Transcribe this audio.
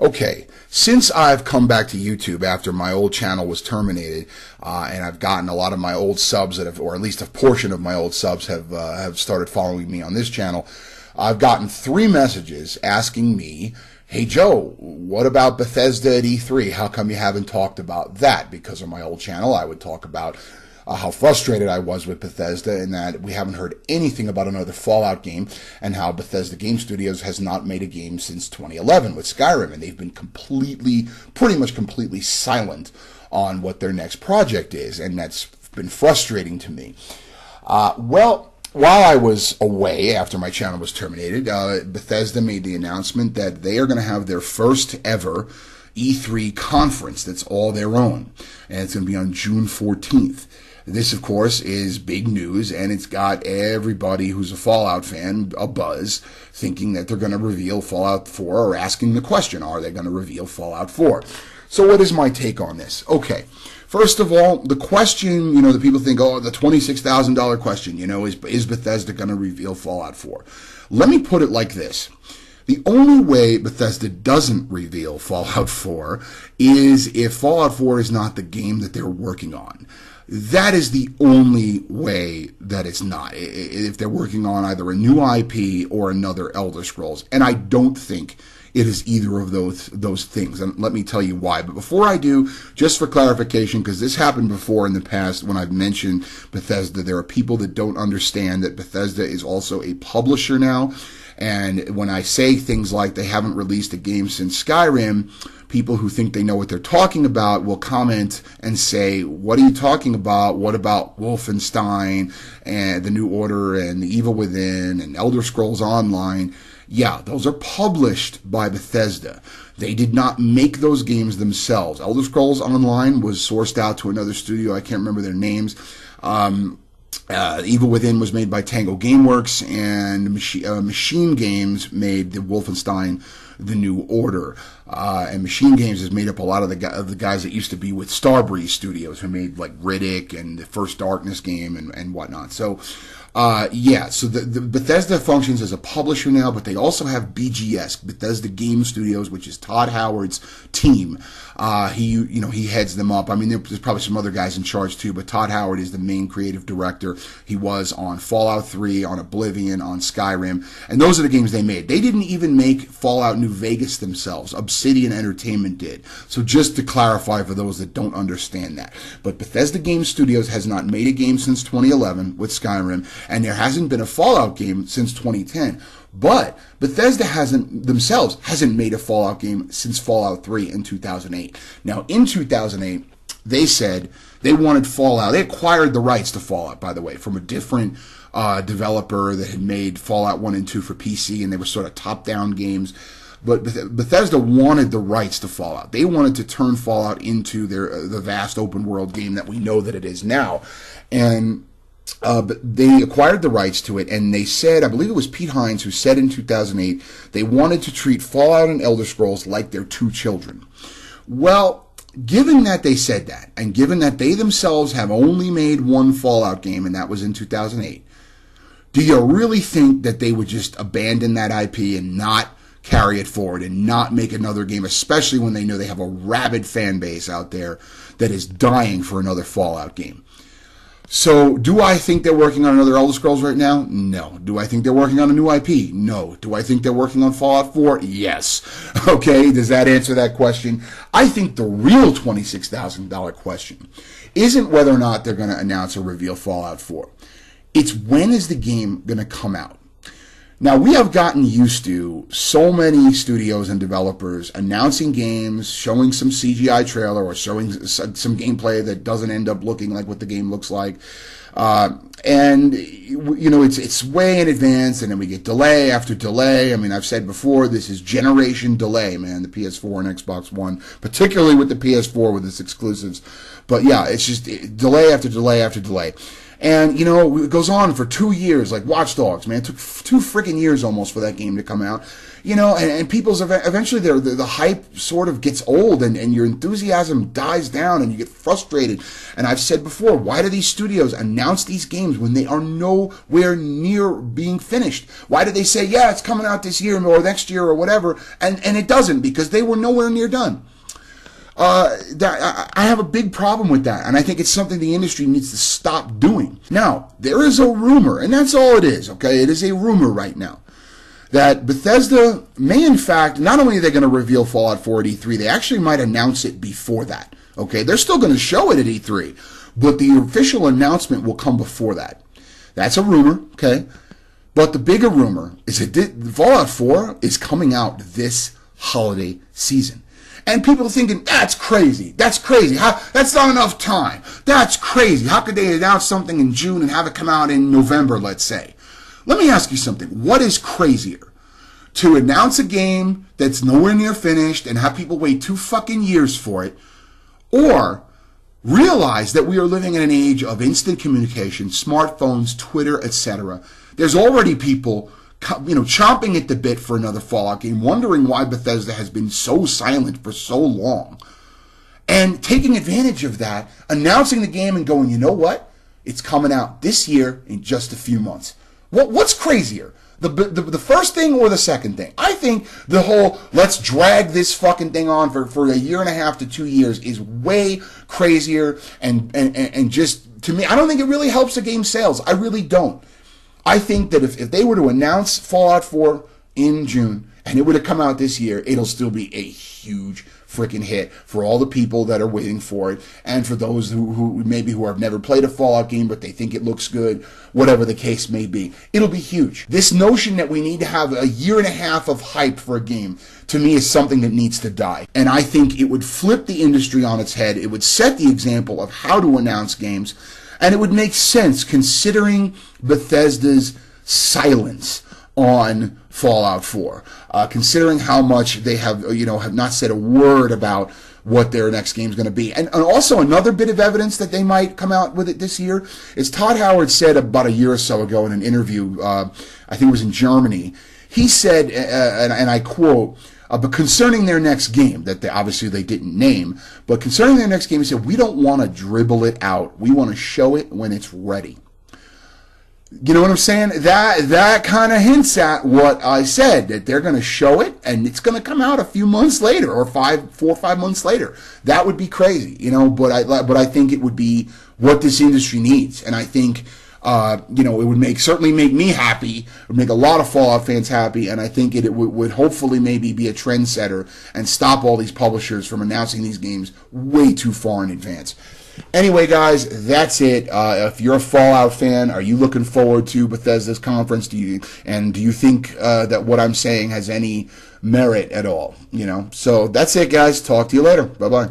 Okay, since I've come back to YouTube after my old channel was terminated, and I've gotten a lot of my old subs that have, or at least a portion of my old subs have started following me on this channel, I've gotten 3 messages asking me, "Hey Joe, what about Bethesda at E3? How come you haven't talked about that?" Because of my old channel, I would talk about how frustrated I was with Bethesda and that we haven't heard anything about another Fallout game, and how Bethesda Game Studios has not made a game since 2011 with Skyrim, and they've been pretty much completely silent on what their next project is, and that's been frustrating to me. Well, while I was away after my channel was terminated, Bethesda made the announcement that they are going to have their first ever E3 conference that's all their own, and it's going to be on June 14th. This, of course, is big news, and it's got everybody who's a Fallout fan abuzz, thinking that they're going to reveal Fallout 4, or asking the question, are they going to reveal Fallout 4? So what is my take on this? Okay, first of all, the question, the people think, oh, the $26,000 question, is Bethesda going to reveal Fallout 4? Let me put it like this. The only way Bethesda doesn't reveal Fallout 4 is if Fallout 4 is not the game that they're working on. That is the only way that it's not. If they're working on either a new IP or another Elder Scrolls. And I don't think it is either of those things. And let me tell you why. But before I do, just for clarification, because this happened before in the past when I've mentioned Bethesda, there are people that don't understand that Bethesda is also a publisher now. And when I say things like they haven't released a game since Skyrim, people who think they know what they're talking about will comment and say, what are you talking about? What about Wolfenstein and The New Order and The Evil Within and Elder Scrolls Online? Yeah, those are published by Bethesda. They did not make those games themselves. Elder Scrolls Online was sourced out to another studio. I can't remember their names. Evil Within was made by Tango Gameworks, and Machine Games made the Wolfenstein The New Order. And Machine Games has made up a lot of the guys that used to be with Starbreeze Studios, who made like Riddick and the first Darkness game and whatnot. So, so the Bethesda functions as a publisher now, but they also have BGS, Bethesda Game Studios, which is Todd Howard's team. He heads them up. I mean, there's probably some other guys in charge too, but Todd Howard is the main creative director. He was on Fallout 3, on Oblivion, on Skyrim, and those are the games they made. They didn't even make Fallout New Vegas themselves. Obsidian Entertainment did. So just to clarify for those that don't understand that. But Bethesda Game Studios has not made a game since 2011 with Skyrim, and there hasn't been a Fallout game since 2010. But Bethesda hasn't made a Fallout game since Fallout 3 in 2008. Now, in 2008, they said they wanted Fallout. They acquired the rights to Fallout, by the way, from a different developer that had made Fallout 1 and 2 for PC, and they were sort of top-down games. But Bethesda wanted the rights to Fallout. They wanted to turn Fallout into the vast open-world game that we know that it is now. And but they acquired the rights to it, and they said, I believe it was Pete Hines who said in 2008, they wanted to treat Fallout and Elder Scrolls like their 2 children. Well, given that they said that, and given that they themselves have only made 1 Fallout game, and that was in 2008, do you really think that they would just abandon that IP and not carry it forward and not make another game, especially when they know they have a rabid fan base out there that is dying for another Fallout game? So, do I think they're working on another Elder Scrolls right now? No. Do I think they're working on a new IP? No. Do I think they're working on Fallout 4? Yes. Okay, does that answer that question? I think the real $26,000 question isn't whether or not they're going to announce or reveal Fallout 4. It's when is the game going to come out? Now, we have gotten used to so many studios and developers announcing games, showing some CGI trailer, or showing some gameplay that doesn't end up looking like what the game looks like. And, it's way in advance, and then we get delay after delay. I mean, I've said before, this is generation delay, man, the PS4 and Xbox One, particularly with the PS4 with its exclusives. But, yeah, it's just delay after delay after delay. And, it goes on for 2 years, like Watch Dogs, man. It took 2 freaking years almost for that game to come out. and people's eventually the hype sort of gets old, and your enthusiasm dies down, and you get frustrated. And I've said before, why do these studios announce these games when they are nowhere near being finished? Why do they say, yeah, it's coming out this year or next year or whatever, and it doesn't, because they were nowhere near done? I have a big problem with that, and I think it's something the industry needs to stop doing. Now, there is a rumor, and that's all it is, okay? It is a rumor right now, that Bethesda may in fact, not only are they going to reveal Fallout 4 at E3, they actually might announce it before that, okay? They're still going to show it at E3, but the official announcement will come before that. That's a rumor, okay? But the bigger rumor is that Fallout 4 is coming out this holiday season. And people are thinking, that's crazy. That's crazy. That's not enough time. That's crazy. How could they announce something in June and have it come out in November, let's say? Let me ask you something. What is crazier? To announce a game that's nowhere near finished and have people wait 2 fucking years for it, or realize that we are living in an age of instant communication, smartphones, Twitter, etc. There's already people chomping at the bit for another Fallout game, wondering why Bethesda has been so silent for so long, and taking advantage of that, announcing the game and going, you know what? It's coming out this year in just a few months. What's crazier? The first thing or the second thing? I think the whole let's drag this fucking thing on for a year and a half to 2 years is way crazier, and just, to me, I don't think it really helps the game sales. I really don't. I think that if they were to announce Fallout 4 in June and it were to come out this year, it'll still be a huge freaking hit for all the people that are waiting for it, and for those who have never played a Fallout game but they think it looks good, whatever the case may be. It'll be huge. This notion that we need to have a year and a half of hype for a game, to me, is something that needs to die. And I think it would flip the industry on its head. It would set the example of how to announce games. And it would make sense considering Bethesda's silence on Fallout 4, considering how much they have not said a word about what their next game is going to be. And also another bit of evidence that they might come out with it this year is Todd Howard said about a year or so ago in an interview, I think it was in Germany, he said, and I quote, but concerning their next game, that obviously they didn't name, but concerning their next game, he said, we don't want to dribble it out. We want to show it when it's ready. You know what I'm saying? That kind of hints at what I said, that they're going to show it and it's going to come out a few months later, or 4 or 5 months later. That would be crazy, but I think it would be what this industry needs. And I think it would certainly make me happy. It would make a lot of Fallout fans happy, and I think it would hopefully maybe be a trendsetter and stop all these publishers from announcing these games way too far in advance. Anyway, guys, that's it. If you're a Fallout fan, are you looking forward to Bethesda's conference? Do you think that what I'm saying has any merit at all? So that's it, guys. Talk to you later. Bye-bye.